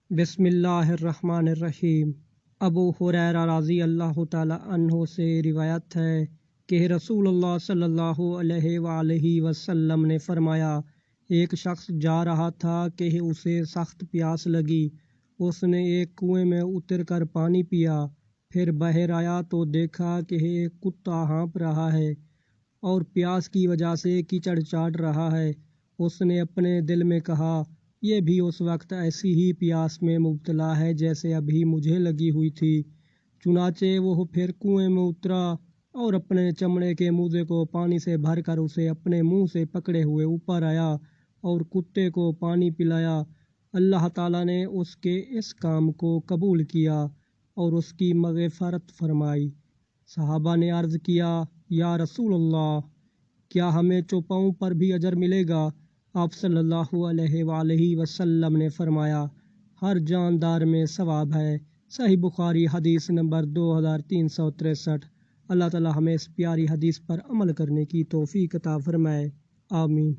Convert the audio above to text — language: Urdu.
بسم اللہ الرحمن الرحیم۔ ابو ہریرہ رضی اللہ تعالی عنہ سے روایت ہے کہ رسول اللہ صلی اللہ علیہ وآلہ وسلم نے فرمایا، ایک شخص جا رہا تھا کہ اسے سخت پیاس لگی۔ اس نے ایک کنویں میں اتر کر پانی پیا، پھر باہر آیا تو دیکھا کہ ایک کتا ہانپ رہا ہے اور پیاس کی وجہ سے کیچڑ چاٹ رہا ہے۔ اس نے اپنے دل میں کہا، یہ بھی اس وقت ایسی ہی پیاس میں مبتلا ہے جیسے ابھی مجھے لگی ہوئی تھی۔ چنانچہ وہ پھر کنویں میں اترا اور اپنے چمڑے کے موزے کو پانی سے بھر کر اسے اپنے منہ سے پکڑے ہوئے اوپر آیا اور کتے کو پانی پلایا۔ اللہ تعالیٰ نے اس کے اس کام کو قبول کیا اور اس کی مغفرت فرمائی۔ صحابہ نے عرض کیا، یا رسول اللہ، کیا ہمیں چوپاؤں پر بھی اجر ملے گا؟ آپ صلی اللہ علیہ وآلہ وسلم نے فرمایا، ہر جاندار میں ثواب ہے۔ صحیح بخاری حدیث نمبر 2363۔ اللہ تعالی ہمیں اس پیاری حدیث پر عمل کرنے کی توفیق عطا فرمائے، آمین۔